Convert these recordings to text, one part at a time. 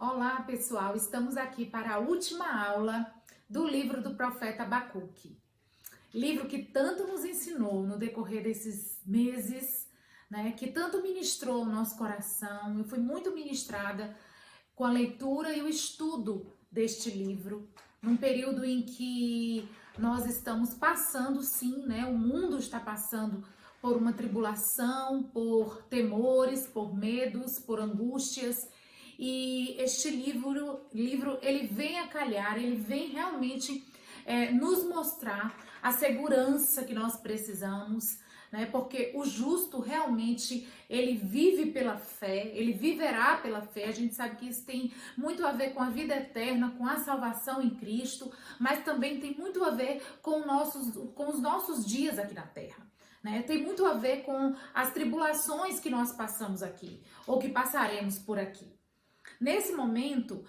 Olá, pessoal! Estamos aqui para a última aula do livro do profeta Abacuque. Livro que tanto nos ensinou no decorrer desses meses, né? Que tanto ministrou o nosso coração. Eu fui muito ministrada com a leitura e o estudo deste livro, num período em que nós estamos passando, sim, né? O mundo está passando por uma tribulação, por temores, por medos, por angústias. E este livro ele vem a calhar, ele vem realmente nos mostrar a segurança que nós precisamos, né? Porque o justo realmente ele vive pela fé, ele viverá pela fé. A gente sabe que isso tem muito a ver com a vida eterna, com a salvação em Cristo, mas também tem muito a ver com os nossos dias aqui na terra. Né? Tem muito a ver com as tribulações que nós passamos aqui, ou que passaremos por aqui. Nesse momento,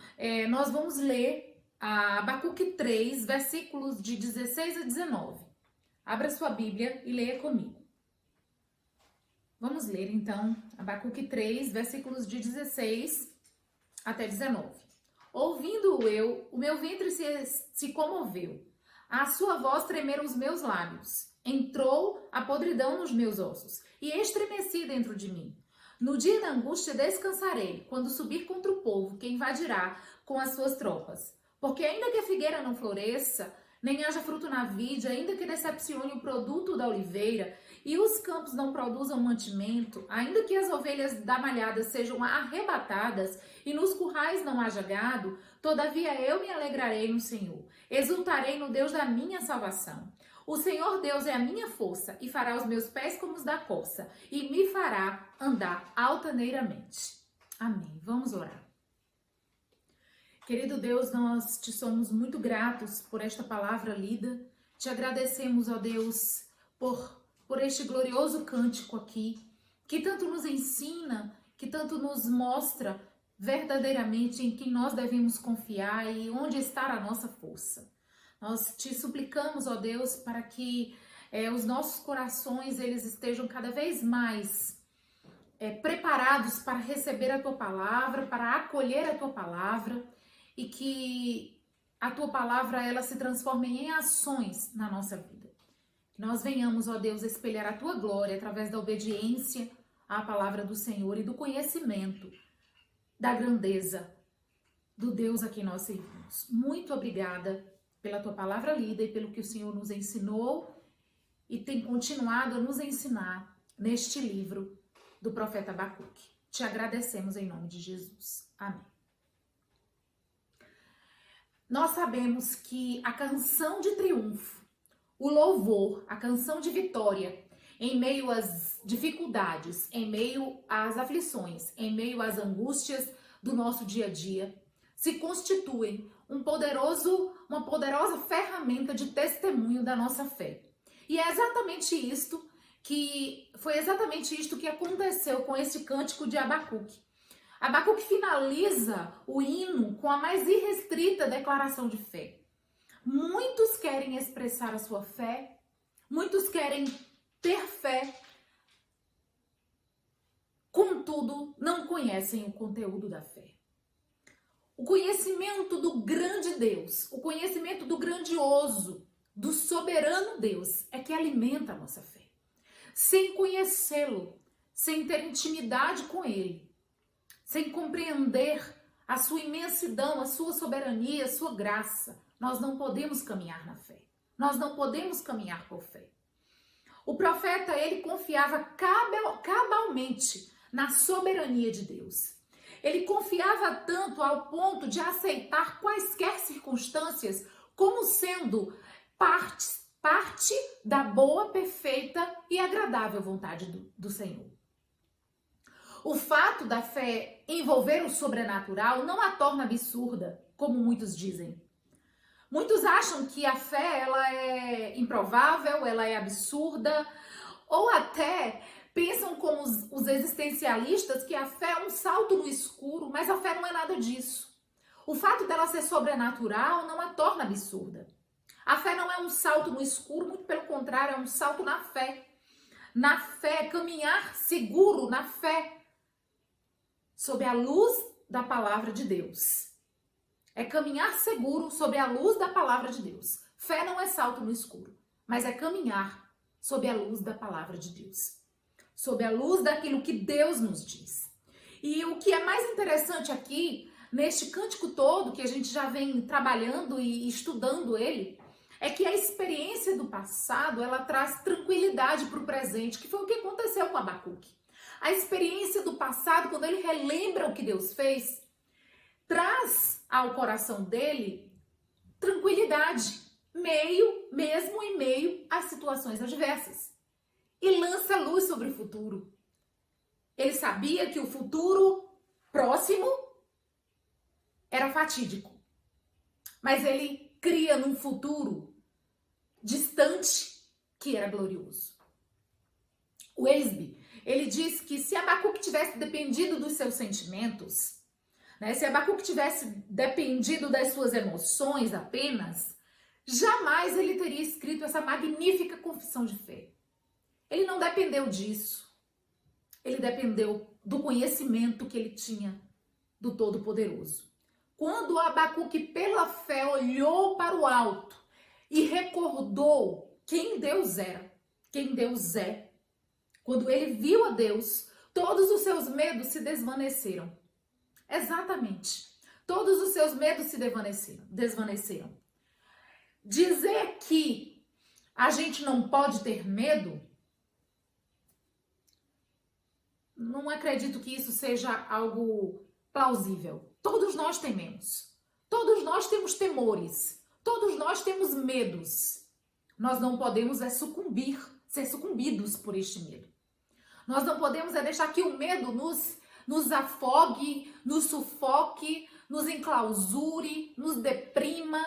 nós vamos ler Abacuque 3, versículos de 16 a 19. Abra sua Bíblia e leia comigo. Vamos ler, então, Abacuque 3, versículos de 16 até 19. Ouvindo eu, o meu ventre se comoveu, à sua voz tremeram os meus lábios, entrou a podridão nos meus ossos, e estremeci dentro de mim. No dia da angústia descansarei, quando subir contra o povo que invadirá com as suas tropas. Porque ainda que a figueira não floresça, nem haja fruto na vide, ainda que decepcione o produto da oliveira, e os campos não produzam mantimento, ainda que as ovelhas da malhada sejam arrebatadas, e nos currais não haja gado, todavia eu me alegrarei no Senhor, exultarei no Deus da minha salvação. O Senhor Deus é a minha força e fará os meus pés como os da corça e me fará andar altaneiramente. Amém. Vamos orar. Querido Deus, nós te somos muito gratos por esta palavra lida. Te agradecemos, ó Deus, por este glorioso cântico aqui, que tanto nos ensina, que tanto nos mostra verdadeiramente em quem nós devemos confiar e onde está a nossa força. Nós te suplicamos, ó Deus, para que os nossos corações eles estejam cada vez mais preparados para receber a Tua palavra, para acolher a Tua palavra e que a Tua palavra ela se transforme em ações na nossa vida. Que nós venhamos, ó Deus, espelhar a Tua glória através da obediência à palavra do Senhor e do conhecimento da grandeza do Deus a quem nós servimos. Muito obrigada pela Tua palavra lida e pelo que o Senhor nos ensinou e tem continuado a nos ensinar neste livro do profeta Abacuque. Te agradecemos em nome de Jesus. Amém. Nós sabemos que a canção de triunfo, o louvor, a canção de vitória, em meio às dificuldades, em meio às aflições, em meio às angústias do nosso dia a dia, se constituem uma poderosa ferramenta de testemunho da nossa fé. E é foi exatamente isto que aconteceu com este cântico de Abacuque. Abacuque finaliza o hino com a mais irrestrita declaração de fé. Muitos querem expressar a sua fé, muitos querem ter fé, contudo, não conhecem o conteúdo da fé. O conhecimento do grande Deus, o conhecimento do grandioso, do soberano Deus é que alimenta a nossa fé. Sem conhecê-lo, sem ter intimidade com ele, sem compreender a sua imensidão, a sua soberania, a sua graça, nós não podemos caminhar na fé. Nós não podemos caminhar por fé. O profeta, ele confiava cabalmente na soberania de Deus. Ele confiava tanto ao ponto de aceitar quaisquer circunstâncias como sendo parte da boa, perfeita e agradável vontade do Senhor. O fato da fé envolver o sobrenatural não a torna absurda, como muitos dizem. Muitos acham que a fé ela é improvável, ela é absurda, ou até pensam como os existencialistas que a fé é um salto no escuro, mas a fé não é nada disso. O fato dela ser sobrenatural não a torna absurda. A fé não é um salto no escuro, muito pelo contrário, é um salto na fé. Na fé, caminhar seguro na fé, sob a luz da palavra de Deus. É caminhar seguro sob a luz da palavra de Deus. Fé não é salto no escuro, mas é caminhar sob a luz da palavra de Deus. Sob a luz daquilo que Deus nos diz. E o que é mais interessante aqui, neste cântico todo, que a gente já vem trabalhando e estudando ele, é que a experiência do passado, ela traz tranquilidade para o presente, que foi o que aconteceu com Abacuque. A experiência do passado, quando ele relembra o que Deus fez, traz ao coração dele tranquilidade, mesmo em meio às situações adversas. E lança luz sobre o futuro. Ele sabia que o futuro próximo era fatídico. Mas ele cria num futuro distante que era glorioso. O Weisby, ele diz que se Abacuque tivesse dependido dos seus sentimentos, né, se Abacuque tivesse dependido das suas emoções apenas, jamais ele teria escrito essa magnífica confissão de fé. Ele não dependeu disso. Ele dependeu do conhecimento que ele tinha do Todo-Poderoso. Quando Abacuque, pela fé, olhou para o alto e recordou quem Deus era, quem Deus é, quando ele viu a Deus, todos os seus medos se desvaneceram. Exatamente. Todos os seus medos se desvaneceram. Dizer que a gente não pode ter medo, não acredito que isso seja algo plausível. Todos nós tememos. Todos nós temos temores. Todos nós temos medos. Nós não podemos ser sucumbidos por este medo. Nós não podemos deixar que o medo nos afogue, nos sufoque, nos enclausure, nos deprima.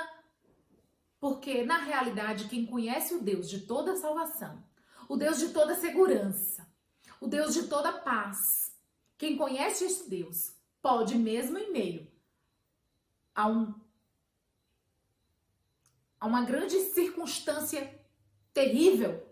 Porque, na realidade, quem conhece o Deus de toda salvação, o Deus de toda segurança, o Deus de toda paz, quem conhece este Deus, pode mesmo em meio a uma grande circunstância terrível,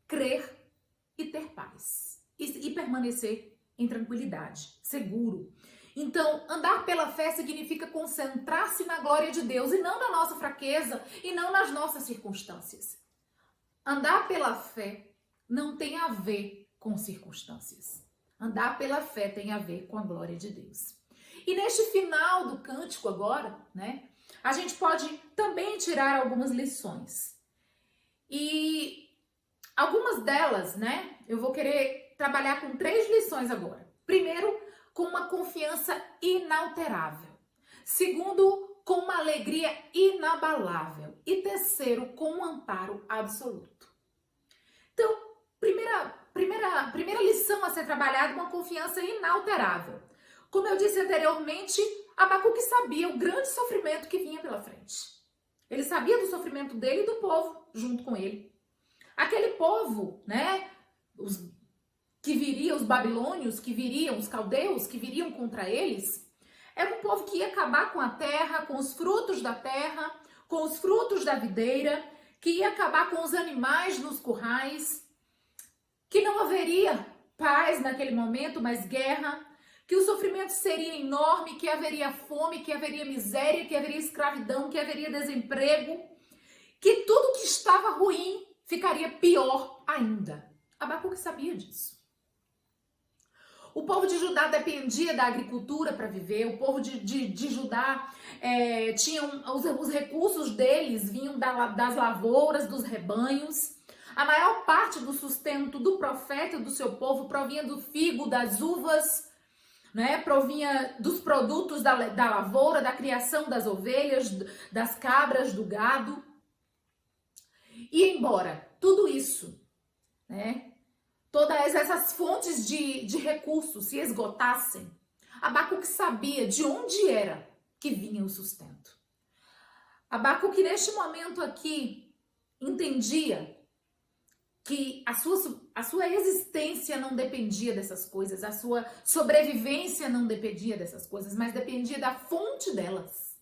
crer e ter paz. E permanecer em tranquilidade, seguro. Então, andar pela fé significa concentrar-se na glória de Deus e não na nossa fraqueza e não nas nossas circunstâncias. Andar pela fé não tem a ver com circunstâncias. Andar pela fé tem a ver com a glória de Deus. E neste final do cântico agora, né, a gente pode também tirar algumas lições. E algumas delas, né, eu vou querer trabalhar com 3 lições agora. Primeiro, com uma confiança inalterável. Segundo, com uma alegria inabalável. E terceiro, com um amparo absoluto. Então, primeira lição a ser trabalhada, uma confiança inalterável. Como eu disse anteriormente, Abacuque sabia o grande sofrimento que vinha pela frente. Ele sabia do sofrimento dele e do povo junto com ele. Aquele povo, né, os babilônios que viriam, os caldeus que viriam contra eles, era um povo que ia acabar com a terra, com os frutos da terra, com os frutos da videira, que ia acabar com os animais nos currais, que não haveria paz naquele momento, mas guerra, que o sofrimento seria enorme, que haveria fome, que haveria miséria, que haveria escravidão, que haveria desemprego, que tudo que estava ruim ficaria pior ainda. Abacuque sabia disso. O povo de Judá dependia da agricultura para viver, o povo de Judá tinha os recursos deles vinham das lavouras, dos rebanhos. A maior parte do sustento do profeta e do seu povo provinha do figo, das uvas, né? Provinha dos produtos da lavoura, da criação das ovelhas, das cabras, do gado. E embora tudo isso, né, todas essas fontes de recursos se esgotassem, Abacuque sabia de onde era que vinha o sustento. Abacuque, neste momento aqui, entendia que a sua existência não dependia dessas coisas, a sua sobrevivência não dependia dessas coisas, mas dependia da fonte delas,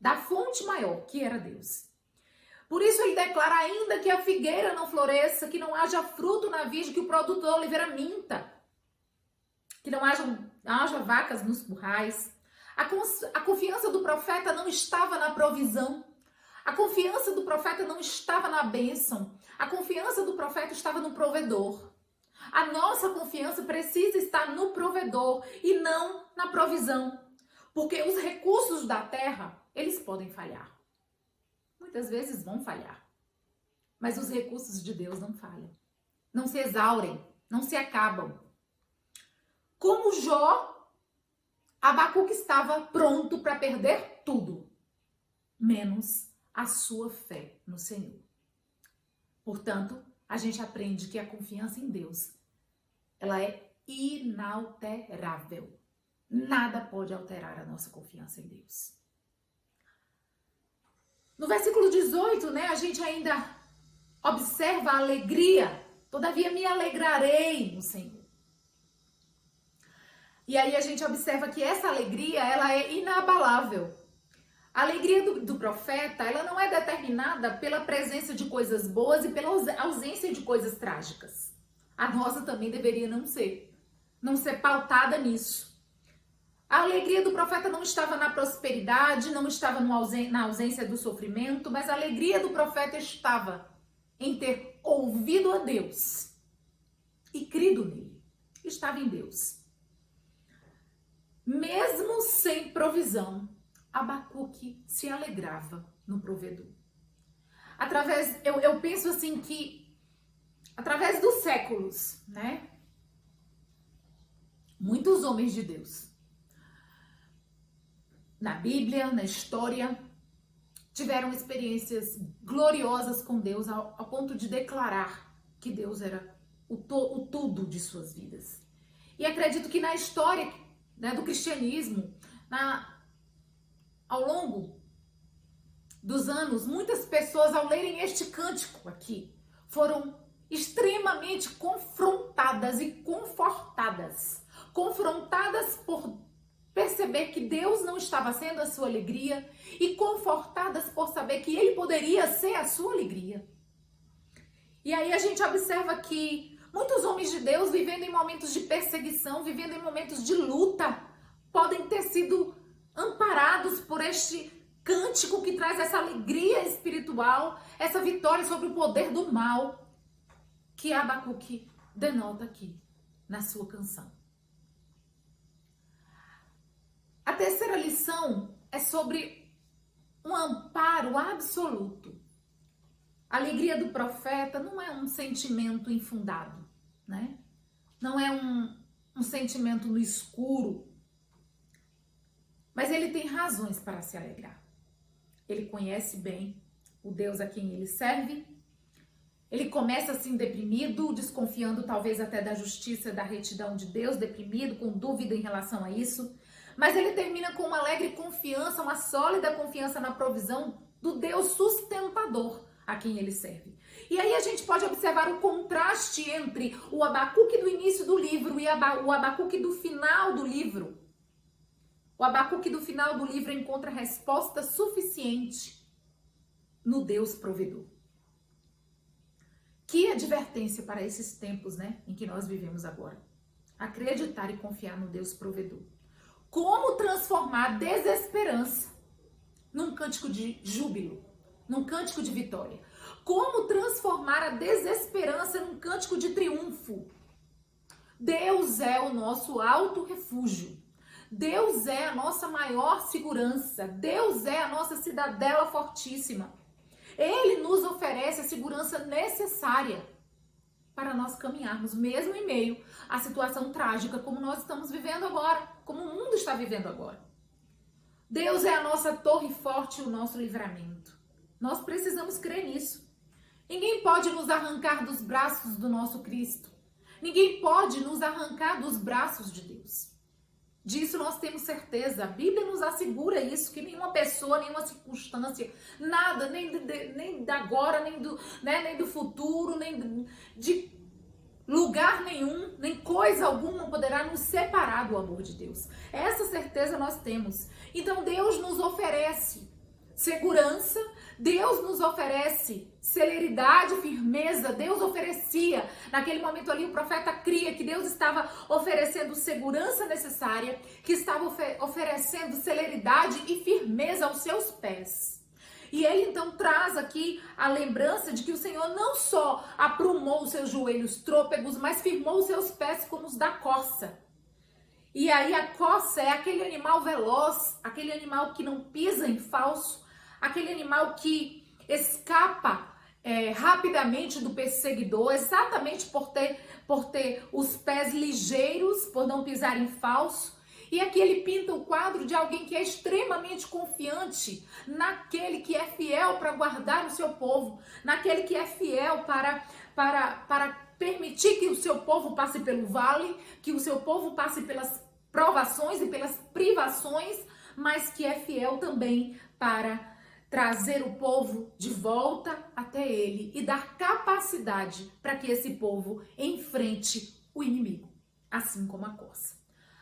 da fonte maior, que era Deus. Por isso ele declara ainda que a figueira não floresça, que não haja fruto na vide, que o produto da oliveira minta, que não hajam haja vacas nos currais. A confiança do profeta não estava na provisão. A confiança do profeta não estava na bênção. A confiança do profeta estava no provedor. A nossa confiança precisa estar no provedor e não na provisão. Porque os recursos da terra, eles podem falhar. Muitas vezes vão falhar. Mas os recursos de Deus não falham. Não se exaurem, não se acabam. Como Jó, Abacuque estava pronto para perder tudo, menos a sua fé no Senhor. Portanto, a gente aprende que a confiança em Deus, ela é inalterável. Nada pode alterar a nossa confiança em Deus. No versículo 18, a gente ainda observa a alegria. Todavia me alegrarei no Senhor. E aí a gente observa que essa alegria, ela é inabalável. A alegria do profeta, ela não é determinada pela presença de coisas boas e pela ausência de coisas trágicas. A nossa também deveria não ser pautada nisso. A alegria do profeta não estava na prosperidade, não estava na ausência do sofrimento, mas a alegria do profeta estava em ter ouvido a Deus e crido nele. Estava em Deus. Mesmo sem provisão, Abacuque se alegrava no provedor. Eu penso assim que, através dos séculos, muitos homens de Deus, na Bíblia, na história, tiveram experiências gloriosas com Deus ao ponto de declarar que Deus era o tudo de suas vidas. E acredito que na história do cristianismo, ao longo dos anos, muitas pessoas, ao lerem este cântico aqui, foram extremamente confrontadas e confortadas. Confrontadas por perceber que Deus não estava sendo a sua alegria e confortadas por saber que Ele poderia ser a sua alegria. E aí a gente observa que muitos homens de Deus, vivendo em momentos de perseguição, vivendo em momentos de luta, podem ter sido amparados por este cântico que traz essa alegria espiritual, essa vitória sobre o poder do mal, que Abacuque denota aqui na sua canção. A terceira lição é sobre um amparo absoluto. A alegria do profeta não é um sentimento infundado, Não é um sentimento no escuro, mas ele tem razões para se alegrar. Ele conhece bem o Deus a quem ele serve. Ele começa assim deprimido, desconfiando talvez até da justiça, da retidão de Deus, deprimido, com dúvida em relação a isso. Mas ele termina com uma alegre confiança, uma sólida confiança na provisão do Deus sustentador a quem ele serve. E aí a gente pode observar o contraste entre o Abacuque do início do livro e o Abacuque do final do livro. O Abacuque do final do livro encontra resposta suficiente no Deus provedor. Que advertência para esses tempos, em que nós vivemos agora. Acreditar e confiar no Deus provedor. Como transformar desesperança num cântico de júbilo, num cântico de vitória. Como transformar a desesperança num cântico de triunfo. Deus é o nosso alto refúgio. Deus é a nossa maior segurança. Deus é a nossa cidadela fortíssima. Ele nos oferece a segurança necessária para nós caminharmos, mesmo em meio à situação trágica como nós estamos vivendo agora, como o mundo está vivendo agora. Deus é a nossa torre forte e o nosso livramento. Nós precisamos crer nisso. Ninguém pode nos arrancar dos braços do nosso Cristo. Ninguém pode nos arrancar dos braços de Deus. Disso nós temos certeza. A Bíblia nos assegura isso, que nenhuma pessoa, nenhuma circunstância, nada, nem da agora, nem do futuro, nem de lugar nenhum, nem coisa alguma poderá nos separar do amor de Deus. Essa certeza nós temos. Então Deus nos oferece segurança, Deus nos oferece celeridade, firmeza. Deus oferecia, naquele momento ali o profeta cria que Deus estava oferecendo segurança necessária, que estava oferecendo celeridade e firmeza aos seus pés. E ele então traz aqui a lembrança de que o Senhor não só aprumou os seus joelhos trôpegos, mas firmou os seus pés como os da corça. E aí a corça é aquele animal veloz, aquele animal que não pisa em falso, aquele animal que escapa rapidamente do perseguidor, exatamente por ter os pés ligeiros, por não pisar em falso. E aqui ele pinta o quadro de alguém que é extremamente confiante naquele que é fiel para guardar o seu povo, naquele que é fiel para permitir que o seu povo passe pelo vale, que o seu povo passe pelas provações e pelas privações, mas que é fiel também para trazer o povo de volta até ele e dar capacidade para que esse povo enfrente o inimigo, assim como a corça.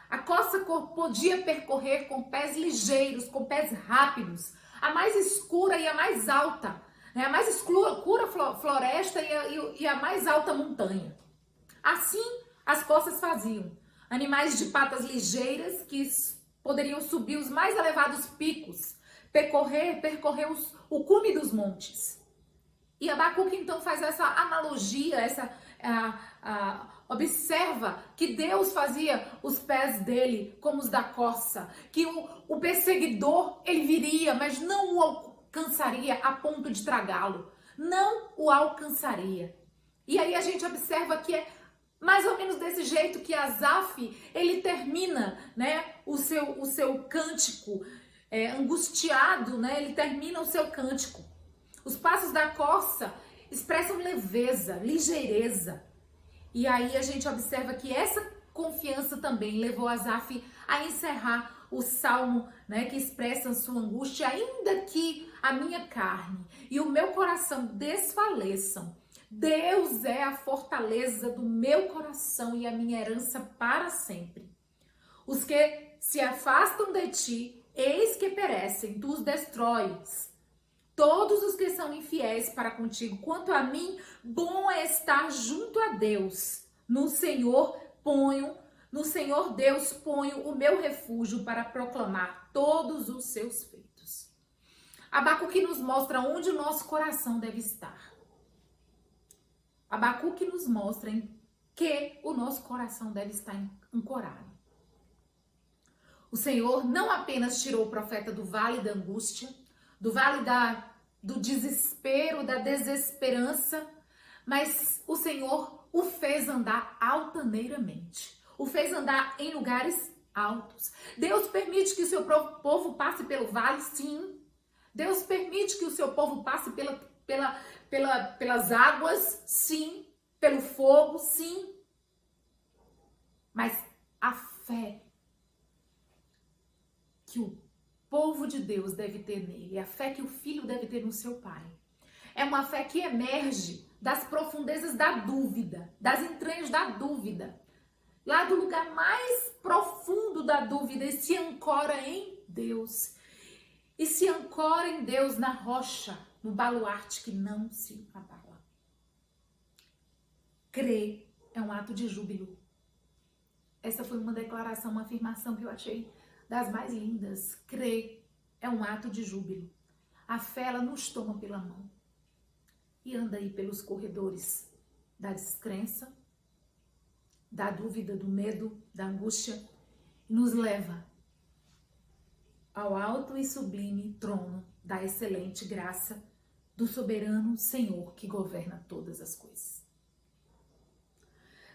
A corça podia percorrer com pés ligeiros, com pés rápidos, a mais escura e a mais alta, né? A mais escura floresta e a mais alta montanha. Assim as corças faziam. Animais de patas ligeiras que poderiam subir os mais elevados picos, percorrer o cume dos montes. E Abacuque então faz essa analogia, observa que Deus fazia os pés dele como os da corça, que o perseguidor ele viria, mas não o alcançaria a ponto de tragá-lo, não o alcançaria. E aí a gente observa que é mais ou menos desse jeito que Asaf, ele termina, né, o seu cântico angustiado, né, ele termina o seu cântico. Os passos da corça expressam leveza, ligeireza. E aí a gente observa que essa confiança também levou Asaf a encerrar o salmo, né, que expressa a sua angústia, ainda que a minha carne e o meu coração desfaleçam. Deus é a fortaleza do meu coração e a minha herança para sempre. Os que se afastam de ti, eis que perecem, tu os destróis. Todos os que são infiéis para contigo, quanto a mim, bom é estar junto a Deus. No Senhor Deus ponho o meu refúgio para proclamar todos os seus feitos. Abacuque nos mostra onde o nosso coração deve estar. Abacuque nos mostra em que o nosso coração deve estar ancorado. O Senhor não apenas tirou o profeta do vale da angústia, do vale do desespero, da desesperança, mas o Senhor o fez andar altaneiramente, o fez andar em lugares altos. Deus permite que o seu povo passe pelo vale, sim. Deus permite que o seu povo passe pelas águas, sim. Pelo fogo, sim. Mas a fé que o povo de Deus deve ter nele, a fé que o filho deve ter no seu pai, é uma fé que emerge das profundezas da dúvida, das entranhas da dúvida, lá do lugar mais profundo da dúvida, e se ancora em Deus. E se ancora em Deus na rocha, no baluarte que não se abala. Crer é um ato de júbilo. Essa foi uma declaração, uma afirmação que eu achei das mais lindas. Crer é um ato de júbilo. A fé, ela nos toma pela mão e anda aí pelos corredores da descrença, da dúvida, do medo, da angústia, e nos leva ao alto e sublime trono da excelente graça do soberano Senhor que governa todas as coisas.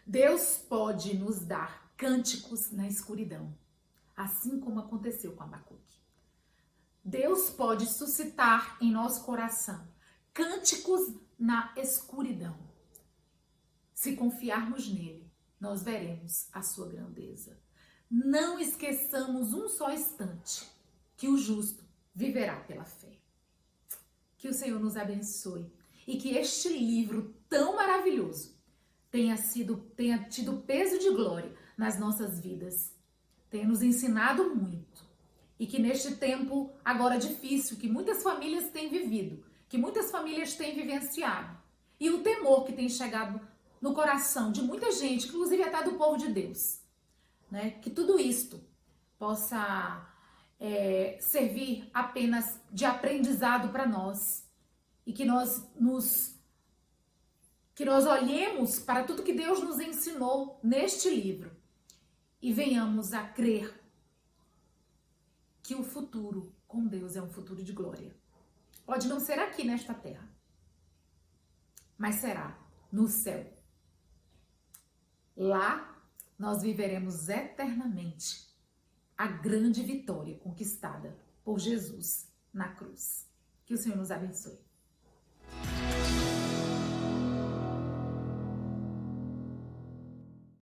Deus pode nos dar cânticos na escuridão, assim como aconteceu com Abacuque. Deus pode suscitar em nosso coração cânticos na escuridão. Se confiarmos nele, nós veremos a sua grandeza. Não esqueçamos um só instante que o justo viverá pela fé. Que o Senhor nos abençoe e que este livro tão maravilhoso tenha tido peso de glória nas nossas vidas, tenha nos ensinado muito E que neste tempo agora difícil, que muitas famílias têm vivido, que muitas famílias têm vivenciado, e o temor que tem chegado no coração de muita gente, inclusive até do povo de Deus, né? Que tudo isto possa servir apenas de aprendizado para nós e que nós olhemos para tudo que Deus nos ensinou neste livro e venhamos a crer que o futuro com Deus é um futuro de glória. Pode não ser aqui nesta terra, mas será no céu. Lá nós viveremos eternamente a grande vitória conquistada por Jesus na cruz. Que o Senhor nos abençoe.